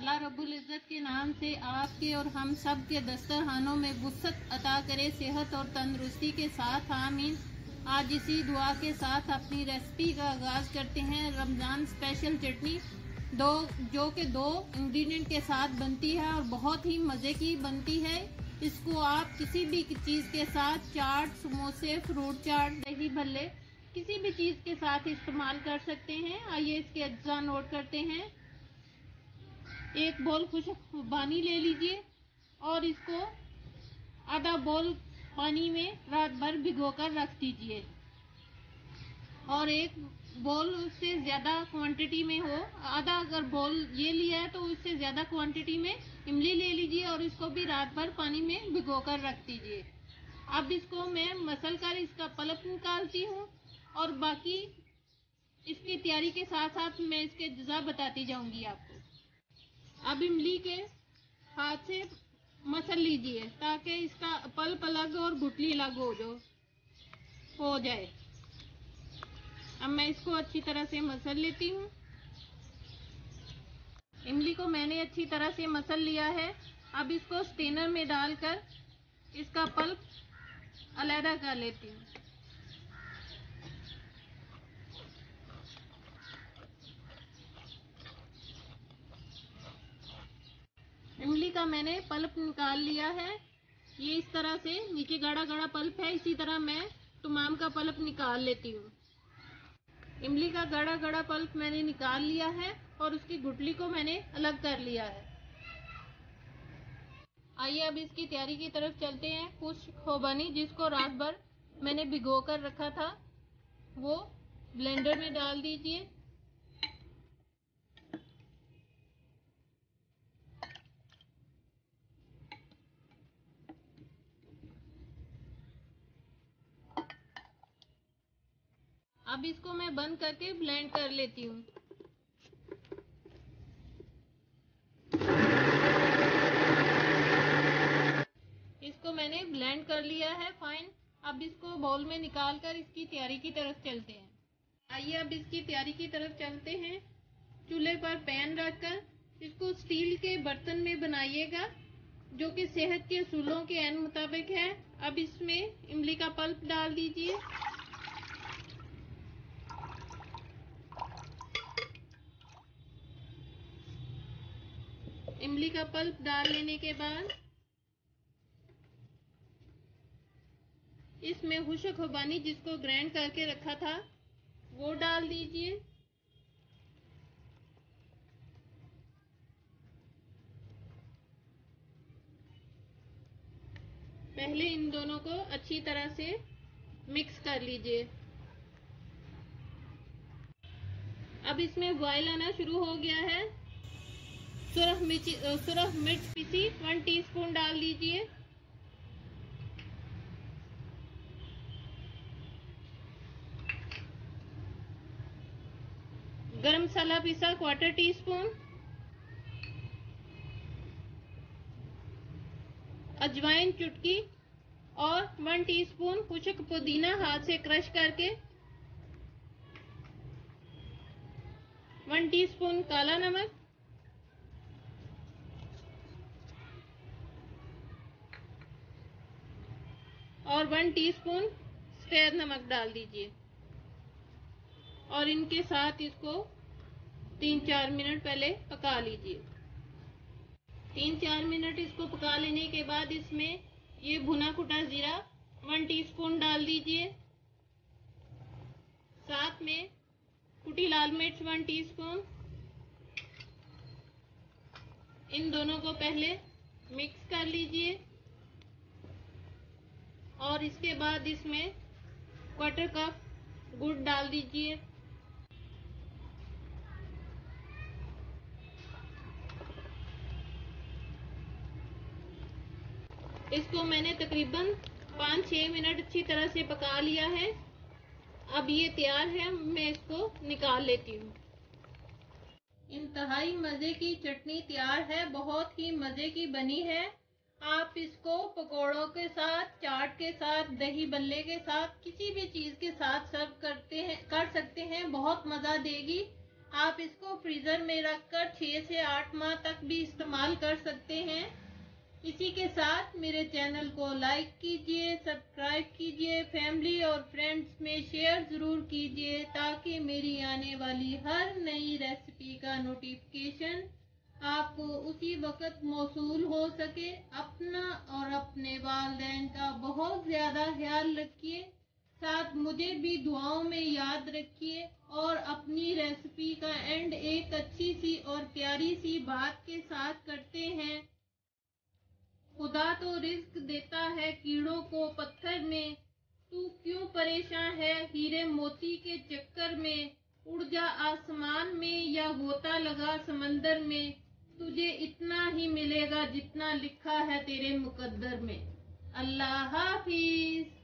अल्लाह रब्बुल इज़्ज़त के नाम से आपके और हम सब के दस्तरखानों में वुसअत अता करे, सेहत और तंदुरुस्ती के साथ, आमीन। आज इसी दुआ के साथ अपनी रेसिपी का आगाज़ करते हैं। रमज़ान स्पेशल चटनी जो कि 2 इंग्रेडिएंट के साथ बनती है और बहुत ही मज़े की बनती है। इसको आप किसी भी चीज़ के साथ, चाट, समोसे, फ्रूट चाट, दही भल्ले, किसी भी चीज़ के साथ इस्तेमाल कर सकते हैं। आइए इसके अज्जा नोट करते हैं। 1 बोल खुश्क पानी ले लीजिए और इसको आधा बोल पानी में रात भर भिगोकर रख दीजिए। और 1 बोल उससे ज़्यादा क्वांटिटी में हो, आधा अगर बोल ये लिया है तो उससे ज़्यादा क्वांटिटी में इमली ले लीजिए और इसको भी रात भर पानी में भिगोकर रख दीजिए। अब इसको मैं मसल कर इसका पल्प निकालती हूँ और बाकी इसकी तैयारी के साथ साथ मैं इसके अज्जा बताती जाऊंगी आपको। अब इमली के हाथ से मसल लीजिए ताकि इसका पल्प अलग और गुठली अलग हो जाए। अब मैं इसको अच्छी तरह से मसल लेती हूँ। इमली को मैंने अच्छी तरह से मसल लिया है। अब इसको स्टेनर में डालकर इसका पल्प अलग कर लेती हूँ। इमली का मैंने पल्प निकाल लिया है। ये इस तरह से नीचे गाढ़ा गाढ़ा पल्प है, इसी तरह मैं तमाम का पल्प निकाल लेती हूँ। इमली का गाढ़ा गाढ़ा पल्प मैंने निकाल लिया है और उसकी गुठली को मैंने अलग कर लिया है। आइए अब इसकी तैयारी की तरफ चलते हैं। खुश्क खोबानी जिसको रात भर मैंने भिगो कर रखा था वो ब्लेंडर में डाल दीजिए। अब इसको मैं बंद करके ब्लेंड कर लेती हूँ। इसको मैंने ब्लेंड कर लिया है फाइन। अब इसको बाउल में निकाल कर इसकी तैयारी की तरफ चलते हैं। आइए अब इसकी तैयारी की तरफ चलते हैं। चूल्हे पर पैन रखकर इसको स्टील के बर्तन में बनाइएगा जो कि सेहत के असूलों के ऐन मुताबिक है। अब इसमें इमली का पल्प डाल दीजिए। इमली का पल्प डाल लेने के बाद इसमें खुश्क खुबानी जिसको ग्राइंड करके रखा था वो डाल दीजिए। पहले इन दोनों को अच्छी तरह से मिक्स कर लीजिए। अब इसमें बॉयल आना शुरू हो गया है। सुरख मिर्च पीसी 1 टीस्पून डाल दीजिए। गरम मसाला पीसा 1/4 टीस्पून। अजवाइन चुटकी और 1 टीस्पून खुश्क पुदीना हाथ से क्रश करके। 1 टीस्पून काला नमक और 1 टीस्पून सफेद नमक डाल दीजिए और इनके साथ इसको 3-4 मिनट पहले पका लीजिए। 3-4 मिनट इसको पका लेने के बाद इसमें ये भुना कुटा जीरा 1 टीस्पून डाल दीजिए। साथ में कुटी लाल मिर्च 1 टीस्पून। इन दोनों को पहले मिक्स कर लीजिए और इसके बाद इसमें 1/4 कप गुड़ डाल दीजिए। इसको मैंने तकरीबन 5-6 मिनट अच्छी तरह से पका लिया है। अब ये तैयार है, मैं इसको निकाल लेती हूँ। इंतहाई मजे की चटनी तैयार है, बहुत ही मजे की बनी है। आप इसको पकोड़ों के साथ, चाट के साथ, दही बल्ले के साथ, किसी भी चीज के साथ सर्व कर सकते हैं। बहुत मजा देगी। आप इसको फ्रीज़र में रखकर 6 से 8 माह तक भी इस्तेमाल कर सकते हैं। इसी के साथ मेरे चैनल को लाइक कीजिए, सब्सक्राइब कीजिए, फैमिली और फ्रेंड्स में शेयर ज़रूर कीजिए ताकि मेरी आने वाली हर नई रेसिपी का नोटिफिकेशन आपको उसी वक्त मौसूल हो सके। अपना और अपने वालिदैन का बहुत ज़्यादा ख्याल रखिए, साथ मुझे भी दुआओं में याद रखिए और अपनी रेसिपी का एंड एक अच्छी सी और प्यारी सी बात के साथ करते हैं। खुदा तो रिज्क देता है कीड़ों को पत्थर में, तू क्यों परेशान है हीरे मोती के चक्कर में। उड़ जा आसमान में या गोता लगा समंदर में, तुझे इतना ही मिलेगा जितना लिखा है तेरे मुकद्दर में। अल्लाह हाफिज।